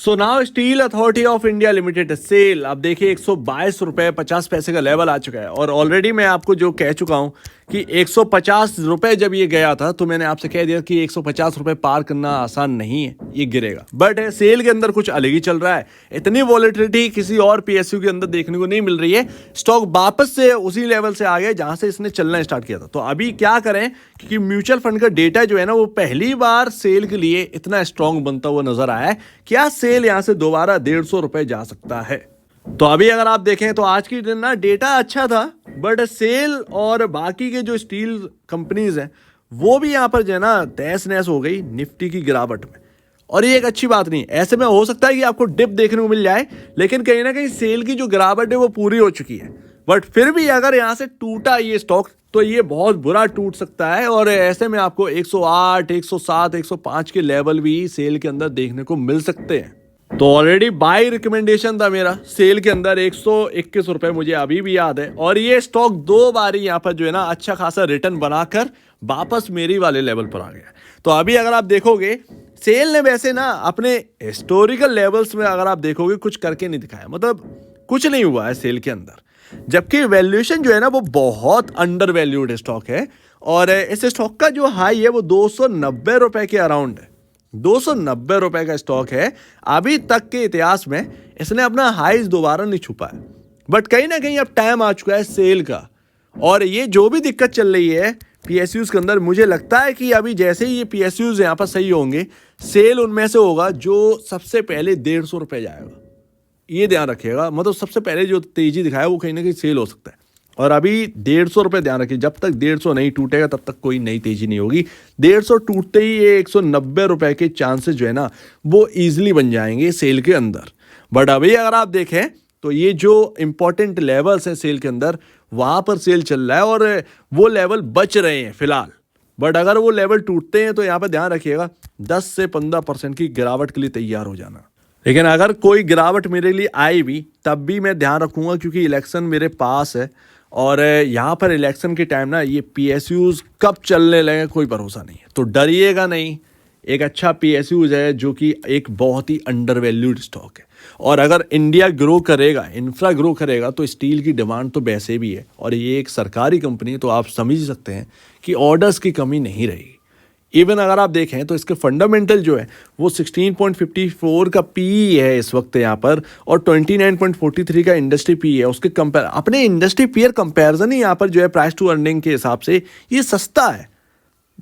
So now steel authority of India limited SAIL, अब देखिए 122 रुपये 50 पैसे का लेवल आ चुका है। और ऑलरेडी मैं आपको जो कह चुका हूं कि 150 रुपये जब ये गया था तो मैंने आपसे कह दिया कि 150 रुपये पार करना आसान नहीं है, ये गिरेगा। बट सेल के अंदर कुछ अलग ही चल रहा है। इतनी वॉलेटिलिटी किसी और पीएसयू के अंदर देखने को नहीं मिल रही है। स्टॉक वापस से उसी लेवल से आ गया जहां से इसने चलना स्टार्ट किया था। तो अभी क्या करें, क्योंकि म्यूचुअल फंड का डेटा जो है ना वो पहली बार सेल के लिए इतना स्ट्रांग बनता हुआ नजर आया है। क्या सेल यहां से दोबारा 150 रुपए जा सकता है? तो अभी अगर आप देखें तो आज की दिन ना डेटा अच्छा था, बट सेल और बाकी के जो स्टील कंपनीज हैं वो भी यहां पर जो है ना तहस नहस हो गई निफ्टी की गिरावट में। और ये एक अच्छी बात नहीं। ऐसे में हो सकता है कि आपको डिप देखने को मिल जाए, लेकिन कहीं ना कहीं सेल की जो गिरावट है वो पूरी हो चुकी है। बट फिर भी अगर यहां से टूटा ये स्टॉक तो ये बहुत बुरा टूट सकता है। और ऐसे में आपको 108, 107, 105 के लेवल भी सेल के अंदर देखने को मिल सकते हैं। तो ऑलरेडी बाय रिकमेंडेशन था मेरा सेल के अंदर 121 रुपए, मुझे अभी भी याद है। और ये स्टॉक 2 बार यहाँ पर जो है ना अच्छा खासा रिटर्न बनाकर वापस मेरी वाले लेवल पर आ गया। तो अभी अगर आप देखोगे सेल ने वैसे ना अपने हिस्टोरिकल लेवल्स में अगर आप देखोगे कुछ करके नहीं दिखाया, मतलब कुछ नहीं हुआ है सेल के अंदर। जबकि वैल्यूएशन जो है ना वो बहुत अंडर वैल्यूड स्टॉक है। और इस स्टॉक का जो हाई है वो 290 रुपए के अराउंड है। 290 रुपए का स्टॉक है। अभी तक के इतिहास में इसने अपना हाईज दोबारा नहीं छुपा है। बट कहीं ना कहीं अब टाइम आ चुका है सेल का। और ये जो भी दिक्कत चल रही है पीएसयूज के अंदर, मुझे लगता है कि अभी जैसे ही ये पीएसयूज यहाँ पर सही होंगे, सेल उनमें से होगा जो सबसे पहले 150 रुपए जाएगा। ये ध्यान रखिएगा, मतलब सबसे पहले जो तेजी दिखाया वो कहीं ना कहीं सेल हो सकता है। और अभी 150 रुपये ध्यान रखिए, जब तक 150 नहीं टूटेगा तब तक कोई नई तेजी नहीं होगी। 150 टूटते ही ये 190 रुपये के चांसेस जो है ना वो ईजिली बन जाएंगे सेल के अंदर। बट अभी अगर आप देखें तो ये जो इंपॉर्टेंट लेवल्स हैं सेल के अंदर, वहां पर सेल चल रहा है और वो लेवल बच रहे हैं फिलहाल। बट अगर वो लेवल टूटते हैं तो यहाँ पर ध्यान रखिएगा 10 से 15% की गिरावट के लिए तैयार हो जाना। लेकिन अगर कोई गिरावट मेरे लिए आई भी तब भी मैं ध्यान रखूंगा, क्योंकि इलेक्शन मेरे पास है। और यहाँ पर इलेक्शन के टाइम ना ये पीएसयूज कब चलने लगे कोई भरोसा नहीं है। तो डरिएगा नहीं, एक अच्छा पीएसयूज है जो कि एक बहुत ही अंडर वैल्यूड स्टॉक है। और अगर इंडिया ग्रो करेगा, इंफ्रा ग्रो करेगा, तो स्टील की डिमांड तो वैसे भी है। और ये एक सरकारी कंपनी है तो आप समझ सकते हैं कि ऑर्डर्स की कमी नहीं रहेगी। इवन अगर आप देखें तो इसके फंडामेंटल जो है वो 16.54 का पी है इस वक्त यहाँ पर, और 29.43 का इंडस्ट्री पी है। उसके कंपेयर अपने इंडस्ट्री पीयर कंपैरिजन ही यहाँ पर जो है प्राइस टू अर्निंग के हिसाब से ये सस्ता है,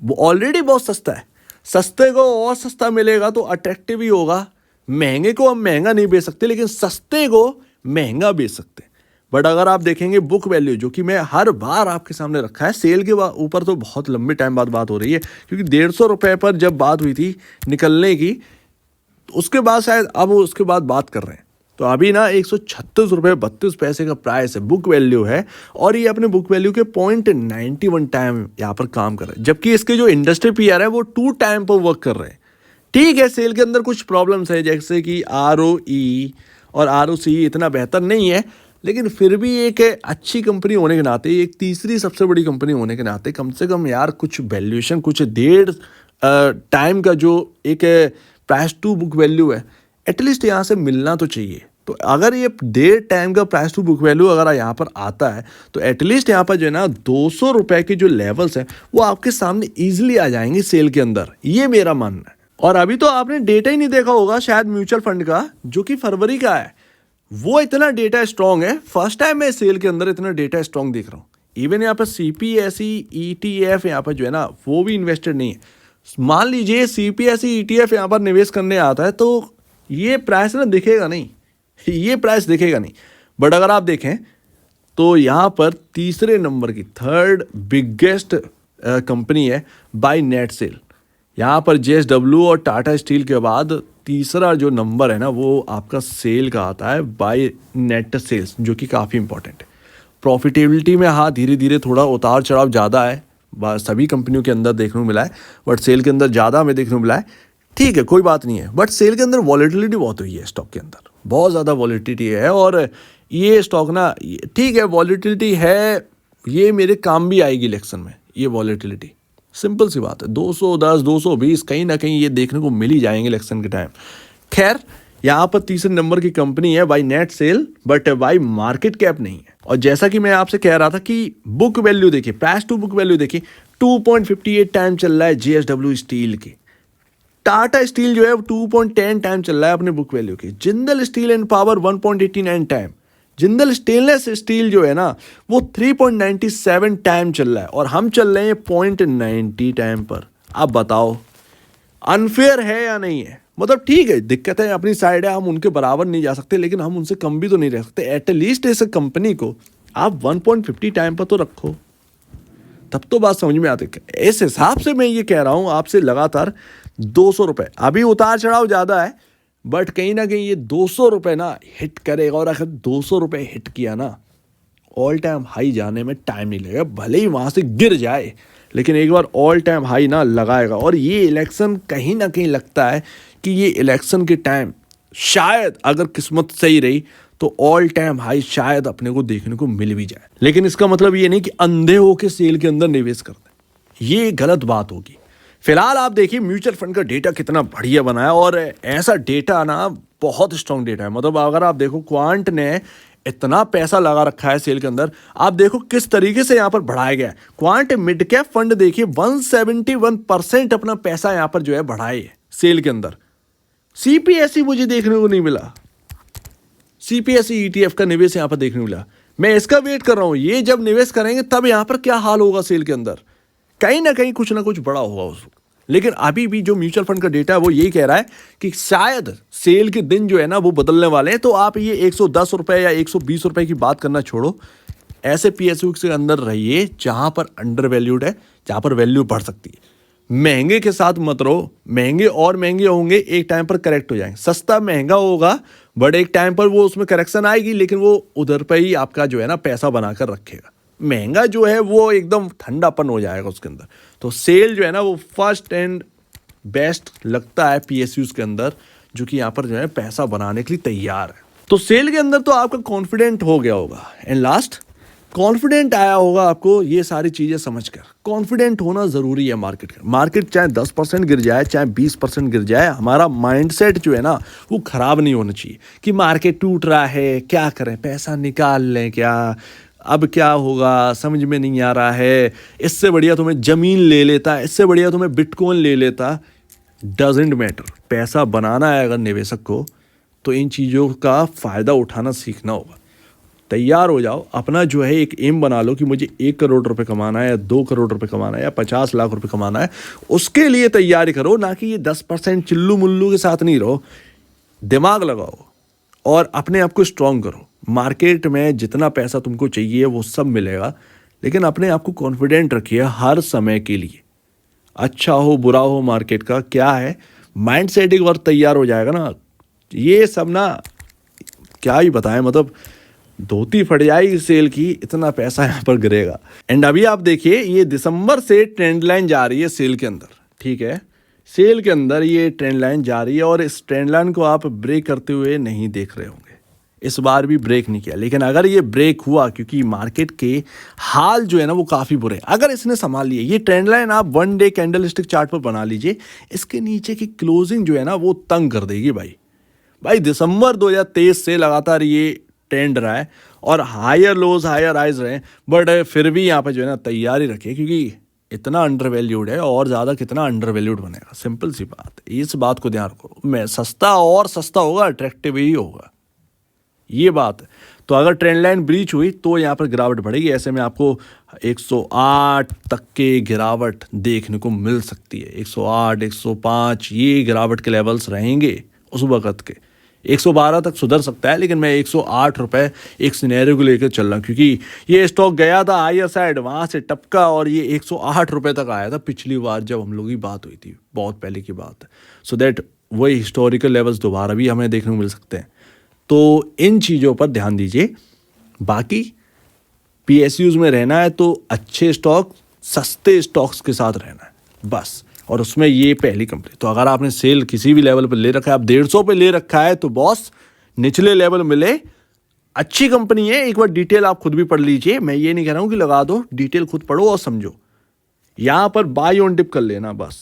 ऑलरेडी बहुत सस्ता है। सस्ते को और सस्ता मिलेगा तो अट्रैक्टिव ही होगा। महंगे को हम महंगा नहीं बेच सकते, लेकिन सस्ते को महंगा बेच सकते हैं। बट अगर आप देखेंगे बुक वैल्यू, जो कि मैं हर बार आपके सामने रखा है, सेल के ऊपर तो बहुत लंबे टाइम बाद बात हो रही है, क्योंकि 150 रुपये पर जब बात हुई थी निकलने की, तो उसके बाद शायद अब उसके बाद बात कर रहे हैं। तो अभी ना 136 रुपये 32 पैसे का प्राइस है, बुक वैल्यू है। और ये अपने बुक वैल्यू के 0.91 टाइम यहाँ पर काम कर रहे हैं, जबकि इसके जो इंडस्ट्री पीआर है वो 2 टाइम पर वर्क कर रहे हैं। ठीक है, सेल के अंदर कुछ प्रॉब्लम्स है, जैसे कि आरओई और आरओसी इतना बेहतर नहीं है, लेकिन फिर भी एक अच्छी कंपनी होने के नाते, एक तीसरी सबसे बड़ी कंपनी होने के नाते, कम से कम यार कुछ वैल्यूएशन, कुछ 1.5 टाइम का जो एक प्राइस टू बुक वैल्यू है, एटलीस्ट यहाँ से मिलना तो चाहिए। तो अगर ये 1.5 टाइम का प्राइस टू बुक वैल्यू अगर यहाँ पर आता है तो एटलीस्ट यहाँ पर जो है ना 200 रुपये के जो लेवल्स हैं वो आपके सामने ईजिली आ जाएंगे सेल के अंदर, ये मेरा मानना है। और अभी तो आपने डेटा ही नहीं देखा होगा शायद म्यूचुअल फंड का, जो कि फरवरी का है, वो इतना डेटा स्ट्रांग है। फर्स्ट टाइम मैं सेल के अंदर इतना डेटा स्ट्रांग देख रहा हूँ। इवन यहाँ पर सीपीएसई ईटीएफ यहाँ पर जो है ना वो भी इन्वेस्टेड नहीं है। मान लीजिए सीपीएसई ईटीएफ यहाँ पर निवेश करने आता है तो ये प्राइस ना दिखेगा नहीं, ये प्राइस दिखेगा नहीं। बट अगर आप देखें तो यहाँ पर तीसरे नंबर की, थर्ड बिगेस्ट कंपनी है बाय नेट सेल। यहाँ पर जेएसडब्ल्यू और टाटा स्टील के बाद तीसरा जो नंबर है ना वो आपका सेल का आता है बाय नेट सेल्स, जो कि काफ़ी इंपॉर्टेंट है। प्रॉफिटेबिलिटी में हाँ धीरे धीरे थोड़ा उतार चढ़ाव ज़्यादा है, सभी कंपनियों के अंदर देखने को मिला है, बट सेल के अंदर ज़्यादा हमें देखने को मिला है। ठीक है, कोई बात नहीं है। बट सेल के अंदर वॉलेटिलिटी बहुत हुई है, स्टॉक के अंदर बहुत ज़्यादा वॉलेटिलिटी है। और ये स्टॉक ना, ठीक है वॉलेटिलिटी है, ये मेरे काम भी आएगी इलेक्शन में, ये वॉलेटिलिटी सिंपल सी बात है। 210 220 कहीं ना कहीं ये देखने को मिल ही जाएंगे इलेक्शन के टाइम। खैर यहाँ पर तीसरे नंबर की कंपनी है by net cell, but by market cap नहीं है। और जैसा कि मैं आपसे कह रहा था कि बुक वैल्यू देखिए, प्राइस टू बुक वैल्यू देखिए, 2.58 टाइम चल रहा है JSW स्टील के। टाटा स्टील जो है वो 2.10 टाइम चल रहा है अपने बुक वैल्यू की। Jindal steel and power 1.89 time. Jindal stainless steel जो है ना वो 3.97 टाइम चल रहा है और हम चल रहे हैं 0.90 टाइम पर। अब बताओ अनफेयर है या नहीं है? मतलब ठीक है, दिक्कत है अपनी साइड है, हम उनके बराबर नहीं जा सकते, लेकिन हम उनसे कम भी तो नहीं रह सकते। एटलीस्ट इस कंपनी को आप 1.50 टाइम पर तो रखो, तब तो बात समझ में आती है। इस हिसाब से मैं ये कह रहा हूं आपसे, लगातार 200 रुपए, अभी उतार चढ़ाव ज़्यादा है, बट कहीं ना कहीं ये 200 रुपए ना हिट करेगा। और अगर 200 रुपए हिट किया ना, ऑल टाइम हाई जाने में टाइम नहीं लगेगा, भले ही वहाँ से गिर जाए, लेकिन एक बार ऑल टाइम हाई ना लगाएगा। और ये इलेक्शन कहीं ना कहीं लगता है कि ये इलेक्शन के टाइम शायद अगर किस्मत सही रही तो ऑल टाइम हाई शायद अपने को देखने को मिल भी जाए। लेकिन इसका मतलब ये नहीं कि अंधे होके सेल के अंदर निवेश कर दें, ये गलत बात होगी। फिलहाल आप देखिए म्यूचुअल फंड का डेटा कितना बढ़िया बना है, और ऐसा डेटा ना बहुत स्ट्रॉन्ग डेटा है। मतलब अगर आप देखो क्वांट ने इतना पैसा लगा रखा है सेल के अंदर, आप देखो किस तरीके से यहाँ पर बढ़ाया गया है। क्वांट मिड कैप फंड देखिए 171% अपना पैसा यहाँ पर जो है बढ़ाए है सेल के अंदर। CPSE मुझे देखने को नहीं मिला, CPSE ETF का निवेश यहाँ पर देखने को मिला। मैं इसका वेट कर रहा हूँ, ये जब निवेश करेंगे तब यहाँ पर क्या हाल होगा सेल के अंदर, कहीं ना कहीं कुछ ना कुछ बड़ा होगा उस वक्त। लेकिन अभी भी जो म्यूचुअल फंड का डेटा है वो यही कह रहा है कि शायद सेल के दिन जो है ना वो बदलने वाले हैं। तो आप ये 110 रुपए या 120 रुपए की बात करना छोड़ो, ऐसे PSU के अंदर रहिए जहां पर अंडर वैल्यूड है, जहां पर वैल्यू बढ़ सकती है। महंगे के साथ मत रहो, महंगे और महंगे होंगे, एक टाइम पर करेक्ट हो जाएंगे। सस्ता महंगा होगा बट एक टाइम पर वो उसमें करेक्शन आएगी, लेकिन वो उधर पर ही आपका जो है ना पैसा बनाकर रखेगा। महंगा जो है वो एकदम ठंडापन हो जाएगा उसके अंदर। तो सेल जो है ना वो फर्स्ट एंड बेस्ट लगता है PSUs के अंदर, जो कि यहाँ पर जो है पैसा बनाने के लिए तैयार है। तो सेल के अंदर तो आपका कॉन्फिडेंट हो गया होगा, एंड लास्ट कॉन्फिडेंट आया होगा आपको ये सारी चीज़ें समझकर। कॉन्फिडेंट होना ज़रूरी है मार्केट का। मार्केट चाहे 10% गिर जाए, चाहे 20% गिर जाए, हमारा माइंडसेट जो है ना वो ख़राब नहीं होना चाहिए कि मार्केट टूट रहा है, क्या करें, पैसा निकाल लें, क्या अब क्या होगा समझ में नहीं आ रहा है, इससे बढ़िया तुम्हें ज़मीन ले लेता, इससे बढ़िया तुम्हें बिटकॉइन ले लेता। डजेंट मैटर, पैसा बनाना है अगर निवेशक को तो इन चीज़ों का फ़ायदा उठाना सीखना होगा। तैयार हो जाओ, अपना जो है एक एम बना लो कि मुझे 1 करोड़ रुपए कमाना है, या 2 करोड़ रुपए कमाना है, या 50 लाख रुपए कमाना है। उसके लिए तैयारी करो, ना कि ये 10% चिल्लू मुल्लू के साथ नहीं रहो। दिमाग लगाओ और अपने आप को स्ट्रांग करो। मार्केट में जितना पैसा तुमको चाहिए वो सब मिलेगा, लेकिन अपने आप को कॉन्फिडेंट रखिए हर समय के लिए। अच्छा हो बुरा हो मार्केट का क्या है, माइंड सेट एक बार तैयार हो जाएगा ना, ये सब ना क्या ही बताएं, मतलब धोती फट जाएगी सेल की, इतना पैसा यहाँ पर गिरेगा। एंड अभी आप देखिए ये दिसंबर से ट्रेंड लाइन जा रही है सेल के अंदर, ठीक है, सेल के अंदर ये ट्रेंड लाइन जा रही है और इस ट्रेंड लाइन को आप ब्रेक करते हुए नहीं देख रहे होंगे। इस बार भी ब्रेक नहीं किया, लेकिन अगर ये ब्रेक हुआ, क्योंकि मार्केट के हाल जो है ना वो काफ़ी बुरे हैं, अगर इसने संभाल लिए ये ट्रेंड लाइन, आप 1 डे कैंडलस्टिक चार्ट पर बना लीजिए, इसके नीचे की क्लोजिंग जो है ना वो तंग कर देगी भाई। दिसंबर 2023 से लगातार ये ट्रेंड रहा है और हायर लोज हायर हाइज रहे, बट फिर भी यहाँ पर जो है ना तैयारी रखिए, क्योंकि इतना अंडर वैल्यूड है और ज़्यादा कितना अंडर वैल्यूड बनेगा। सिंपल सी बात, इस बात को ध्यान रखो। मैं सस्ता और सस्ता होगा, अट्रैक्टिव ही होगा, ये बात है। तो अगर ट्रेंड लाइन ब्रीच हुई तो यहाँ पर गिरावट बढ़ेगी। ऐसे में आपको 108 तक के गिरावट देखने को मिल सकती है। 108, 105 ये गिरावट के लेवल्स रहेंगे उस वक़्त के। 112 तक सुधर सकता है, लेकिन मैं 108 रुपये एक सिनेरियो को लेकर चल रहा हूँ, क्योंकि ये स्टॉक गया था हायर साइड, वहाँ से टपका और ये 108 रुपये तक आया था पिछली बार जब हम लोग की बात हुई थी, बहुत पहले की बात है। सो दैट वही हिस्टोरिकल लेवल्स दोबारा भी हमें देखने को मिल सकते हैं। तो इन चीज़ों पर ध्यान दीजिए। बाकी PSUs में रहना है तो अच्छे स्टॉक, सस्ते स्टॉक्स के साथ रहना है बस, और उसमें ये पहली कंपनी। तो अगर आपने सेल किसी भी लेवल पर ले रखा है, आप 150 पे ले रखा है, तो बॉस निचले लेवल मिले, अच्छी कंपनी है। एक बार डिटेल आप खुद भी पढ़ लीजिए, मैं ये नहीं कह रहा हूँ कि लगा दो, डिटेल खुद पढ़ो और समझो। यहाँ पर बाय ऑन डिप कर लेना बस,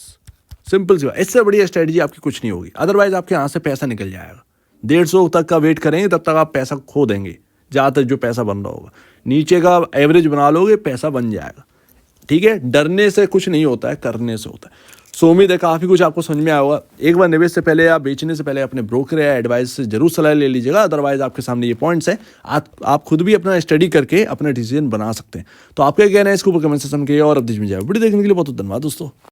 सिंपल सी बात। इससे बढ़िया स्ट्रेटजी आपकी कुछ नहीं होगी, अदरवाइज आपके यहाँ से पैसा निकल जाएगा। 150 तक का वेट करेंगे तब तक आप पैसा खो देंगे, ज़्यादातर जो पैसा बन रहा होगा। नीचे का एवरेज बना लोगे, पैसा बन जाएगा। ठीक है, डरने से कुछ नहीं होता है, करने से होता है। सो उम्मीद है काफ़ी कुछ आपको समझ में आया होगा। एक बार निवेश से पहले या बेचने से पहले अपने ब्रोकर या एडवाइस से जरूर सलाह ले लीजिएगा, अदरवाइज आपके सामने ये पॉइंट्स है, आप खुद भी अपना स्टडी करके अपना डिसीजन बना सकते हैं। तो आपका क्या कहना है इसके ऊपर कमेंट सेक्शन में, और अपडेट में जाए। वीडियो देखने के लिए बहुत बहुत धन्यवाद दोस्तों।